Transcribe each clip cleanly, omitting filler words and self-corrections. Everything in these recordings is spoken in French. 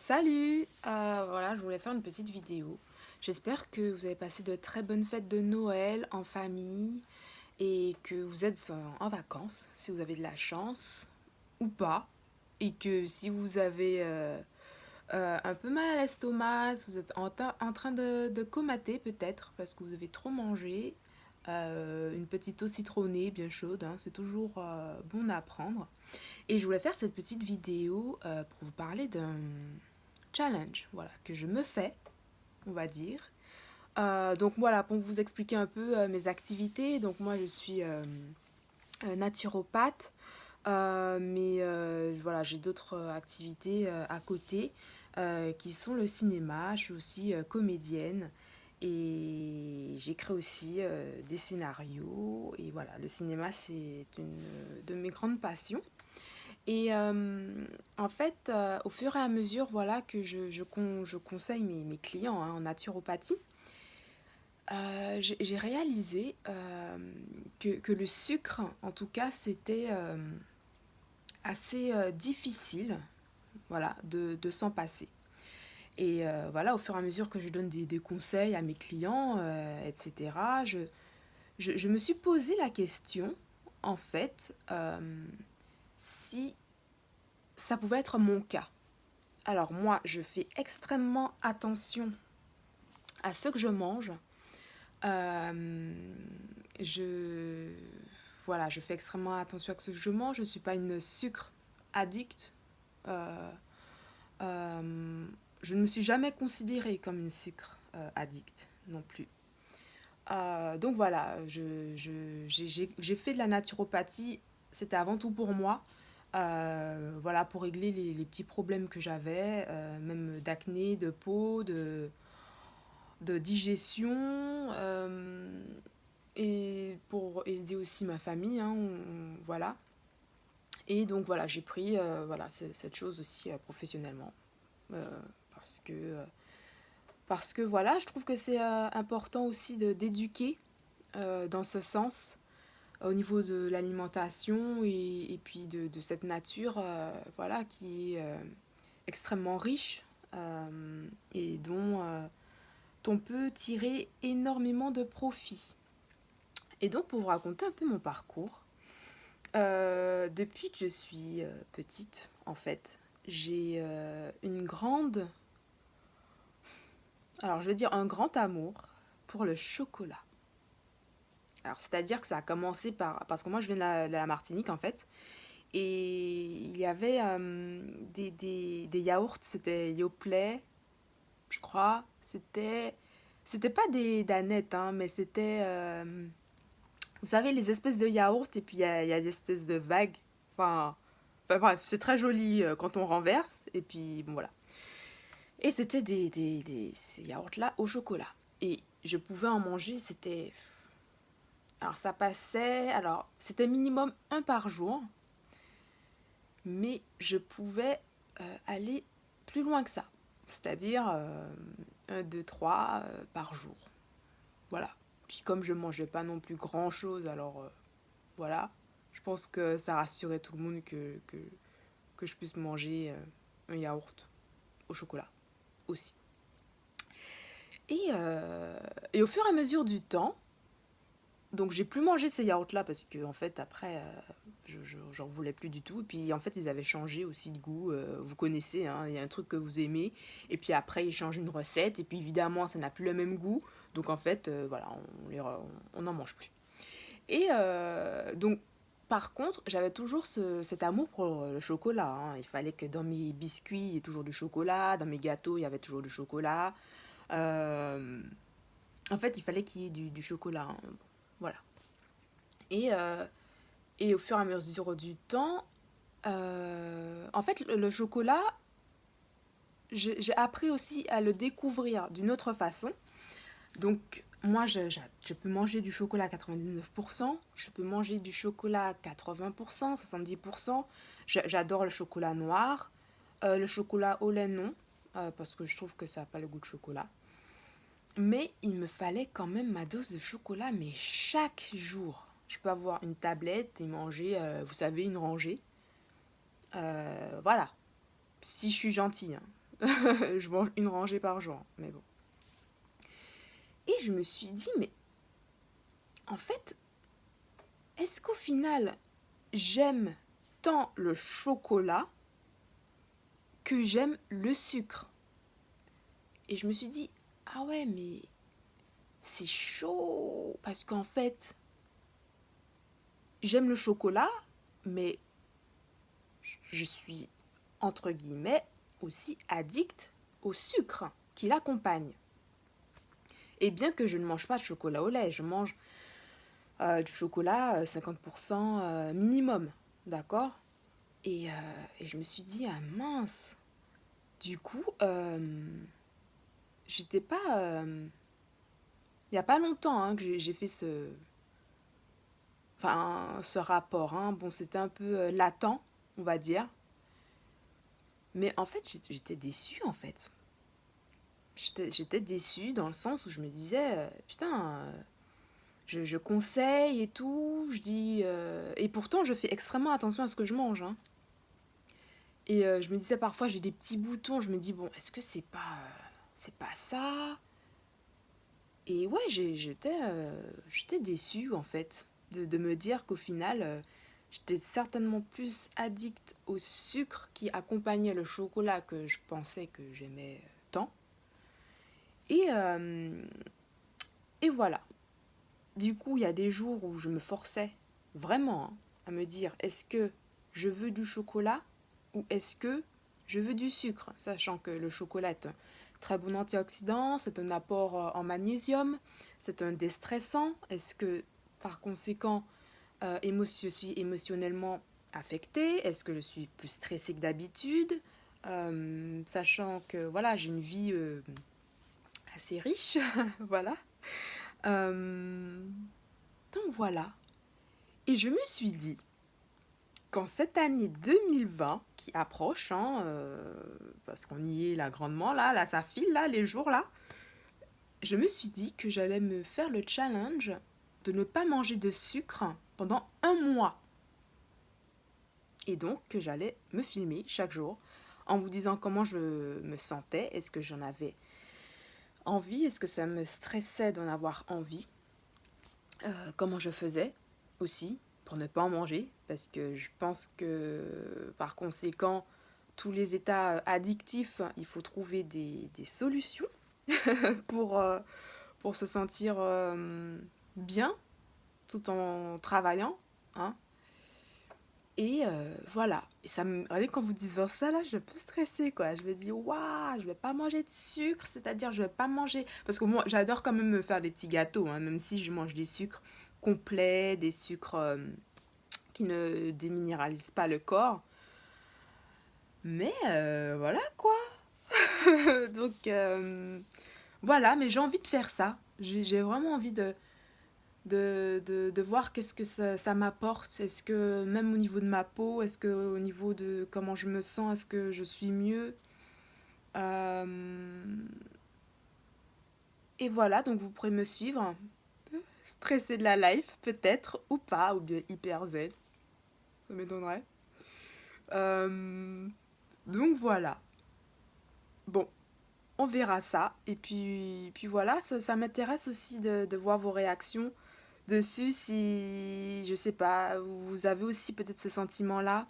Salut! Voilà, je voulais faire une petite vidéo. J'espère que vous avez passé de très bonnes fêtes de Noël en famille et que vous êtes en vacances, si vous avez de la chance ou pas. Et que si vous avez un peu mal à l'estomac, si vous êtes en train de comater peut-être parce que vous avez trop mangé, une petite eau citronnée bien chaude, hein, c'est toujours bon à prendre. Et je voulais faire cette petite vidéo pour vous parler d'un challenge, voilà, que je me fais, on va dire. Donc voilà, pour vous expliquer un peu mes activités. Donc moi, je suis naturopathe, mais voilà, j'ai d'autres activités à côté qui sont le cinéma. Je suis aussi comédienne et j'écris aussi des scénarios. Et voilà, le cinéma, c'est une de mes grandes passions. Et en fait, au fur et à mesure, voilà, que je conseille mes clients hein, en naturopathie, j'ai réalisé que le sucre, en tout cas, c'était assez difficile, voilà, de s'en passer. Et voilà, au fur et à mesure que je donne des conseils à mes clients, etc., je me suis posé la question, en fait, si ça pouvait être mon cas. Alors moi, je fais extrêmement attention à ce que je mange. Euh, je, voilà, je fais extrêmement attention à ce que je mange. Je ne suis pas une sucre addict. Euh, euh, je ne me suis jamais considérée comme une sucre addict non plus. Donc voilà, j'ai fait de la naturopathie. C'était avant tout pour moi. Voilà, pour régler les petits problèmes que j'avais, même d'acné, de peau, de digestion, et pour aider aussi ma famille, hein, voilà. Et donc voilà, j'ai pris voilà, cette chose aussi professionnellement. euh, parce que, euh, parce que voilà, je trouve que c'est important aussi d'éduquer dans ce sens au niveau de l'alimentation et puis de cette nature voilà, qui est extrêmement riche et dont on peut tirer énormément de profit. Et donc pour vous raconter un peu mon parcours, depuis que je suis petite, en fait, j'ai une grande, alors je veux dire un grand amour pour le chocolat. Alors c'est-à-dire que ça a commencé parce que moi je viens de la Martinique en fait, et il y avait des yaourts, c'était Yoplait, je crois, c'était pas des danettes, hein, mais c'était vous savez, les espèces de yaourts, et puis il y a des espèces de vagues. Enfin bref, c'est très joli quand on renverse, et puis bon voilà. Et c'était ces yaourts-là au chocolat. Et je pouvais en manger, c'était... Alors ça passait, alors c'était minimum un par jour, mais je pouvais aller plus loin que ça. C'est-à-dire un, deux, trois par jour. Voilà. Puis comme je mangeais pas non plus grand-chose, alors voilà, je pense que ça rassurait tout le monde que je puisse manger un yaourt au chocolat aussi. Et au fur et à mesure du temps, donc j'ai plus mangé ces yaourts-là parce que en fait après, j'en voulais plus du tout. Et puis en fait ils avaient changé aussi de goût. Vous connaissez, hein, il y a un truc que vous aimez. Et puis après ils changent une recette. Et puis évidemment ça n'a plus le même goût. Donc en fait voilà, on n'en mange plus. Et donc, par contre, j'avais toujours cet amour pour le chocolat, hein. Il fallait que dans mes biscuits, il y ait toujours du chocolat. Dans mes gâteaux, il y avait toujours du chocolat. Euh, En fait, il fallait qu'il y ait du chocolat, hein. Voilà. Et, euh, et au fur et à mesure du temps, en fait, le chocolat, j'ai appris aussi à le découvrir d'une autre façon. Donc, moi, je peux manger du chocolat à 99%, je peux manger du chocolat à 80%, 70%. J'adore le chocolat noir. Le chocolat au lait, non, parce que je trouve que ça n'a pas le goût de chocolat. Mais il me fallait quand même ma dose de chocolat, mais chaque jour. Je peux avoir une tablette et manger, vous savez, une rangée. Voilà, si je suis gentille, hein. Je mange une rangée par jour, mais bon. Et je me suis dit, mais en fait, est-ce qu'au final, j'aime tant le chocolat que j'aime le sucre? Et je me suis dit, ah ouais, mais c'est chaud. Parce qu'en fait, j'aime le chocolat, mais je suis, entre guillemets, aussi addict au sucre qui l'accompagne. Et bien que je ne mange pas de chocolat au lait, je mange du chocolat 50% minimum, d'accord? Et je me suis dit, ah mince, du coup, j'étais pas... Il n'y a pas longtemps hein, que j'ai fait ce rapport. Hein. Bon, c'était un peu latent, on va dire. Mais en fait, j'étais déçue, en fait. J'étais déçue dans le sens où je me disais, putain, je conseille et tout, je dis... et pourtant, je fais extrêmement attention à ce que je mange. Hein. Et je me disais parfois, j'ai des petits boutons, je me dis, bon, est-ce que c'est pas ça? Et ouais, j'étais déçue, en fait, de me dire qu'au final, j'étais certainement plus addict au sucre qui accompagnait le chocolat que je pensais que j'aimais tant. Et, euh, et voilà. Du coup, il y a des jours où je me forçais vraiment hein, à me dire, est-ce que je veux du chocolat ou est-ce que je veux du sucre? Sachant que le chocolat est un très bon antioxydant, c'est un apport en magnésium, c'est un déstressant. Est-ce que par conséquent, je suis émotionnellement affectée? Est-ce que je suis plus stressée que d'habitude? Sachant que voilà, j'ai une vie assez riche, voilà. Euh, donc voilà. Et je me suis dit qu'en cette année 2020 qui approche, hein, parce qu'on y est là grandement, là ça file, là, les jours là, je me suis dit que j'allais me faire le challenge de ne pas manger de sucre pendant un mois. Et donc que j'allais me filmer chaque jour en vous disant comment je me sentais, est-ce que j'en avais envie, est-ce que ça me stressait d'en avoir envie, comment je faisais aussi pour ne pas en manger, parce que je pense que par conséquent, tous les états addictifs, il faut trouver des solutions pour, pour se sentir bien tout en travaillant. Hein. Et voilà. Et ça me... Regardez, quand vous dites ça, là, je peux stresser, quoi. Je me dis, waouh, je vais pas manger de sucre, c'est-à-dire je vais pas manger... Parce que moi, j'adore quand même me faire des petits gâteaux, hein, même si je mange des sucres complets, des sucres qui ne déminéralisent pas le corps. Mais voilà, quoi. Donc, voilà, mais j'ai envie de faire ça. J'ai vraiment envie de voir qu'est-ce que ça m'apporte. Est-ce que même au niveau de ma peau, est-ce que au niveau de comment je me sens, est-ce que je suis mieux? Euh, Et voilà, donc vous pourrez me suivre. Stressé de la life, peut-être, ou pas, ou bien hyper zen. Ça m'étonnerait. Euh, Donc voilà. Bon, on verra ça. Et puis voilà, ça m'intéresse aussi de voir vos réactions dessus si, je sais pas, vous avez aussi peut-être ce sentiment-là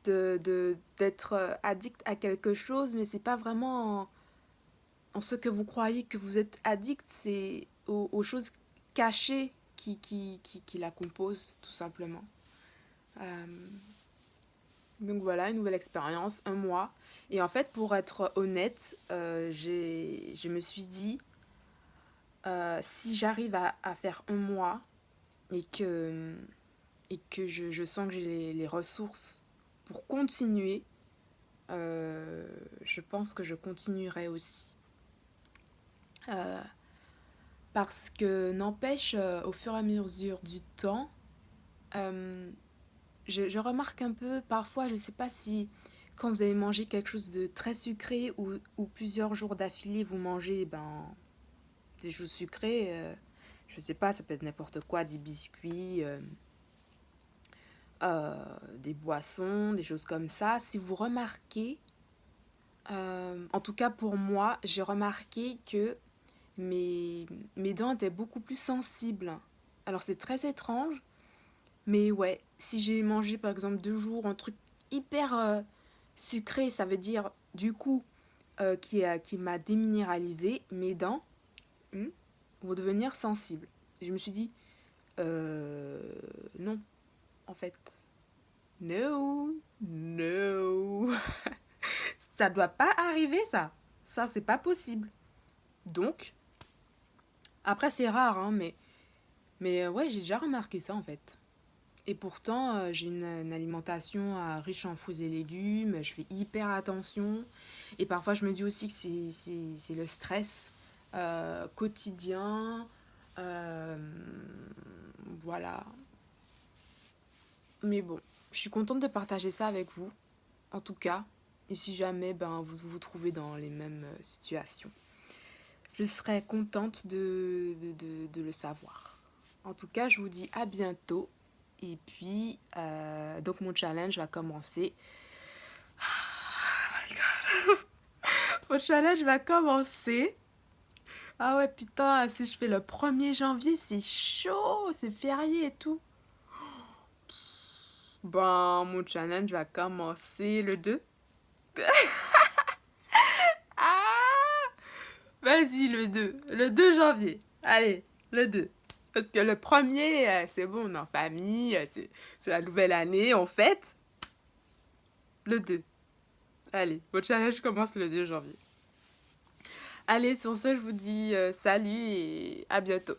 d'être addict à quelque chose, mais c'est pas vraiment en ce que vous croyez que vous êtes addict, c'est aux choses cachées qui la composent, tout simplement. Euh, donc voilà, une nouvelle expérience, un mois. Et en fait, pour être honnête, je me suis dit, si j'arrive à faire un mois et que je sens que j'ai les ressources pour continuer, je pense que je continuerai aussi. Euh, Parce que n'empêche, au fur et à mesure du temps, euh, je remarque un peu, parfois, je sais pas si quand vous avez mangé quelque chose de très sucré ou plusieurs jours d'affilée, vous mangez des choses sucrées, je sais pas, ça peut être n'importe quoi, des biscuits, des boissons, des choses comme ça. Si vous remarquez, En tout cas pour moi, j'ai remarqué que mes dents étaient beaucoup plus sensibles. Alors c'est très étrange, mais ouais, si j'ai mangé par exemple 2 jours un truc hyper sucré, ça veut dire du coup qui m'a déminéralisé, mes dents hmm, vont devenir sensibles. Et je me suis dit, non, en fait, no, no, ça doit pas arriver ça. Ça, c'est pas possible. Donc, après, c'est rare, hein, mais ouais, j'ai déjà remarqué ça en fait. Et pourtant, j'ai une alimentation riche en fruits et légumes, je fais hyper attention. Et parfois, je me dis aussi que c'est le stress quotidien. euh, voilà. Mais bon, je suis contente de partager ça avec vous, en tout cas. Et si jamais ben, vous vous trouvez dans les mêmes situations, je serais contente de le savoir. En tout cas, je vous dis à bientôt. Et puis, donc mon challenge va commencer. Mon challenge va commencer. Ah ouais, putain, si je fais le 1er janvier, c'est chaud, c'est férié et tout. Bon, mon challenge va commencer le 2. Ah, vas-y, le 2 janvier. Allez, le 2. Parce que le 1er, c'est bon, on est en famille, c'est la nouvelle année, on fête. Le 2. Allez, votre challenge commence le 2 janvier. Allez, sur ce, je vous dis salut et à bientôt.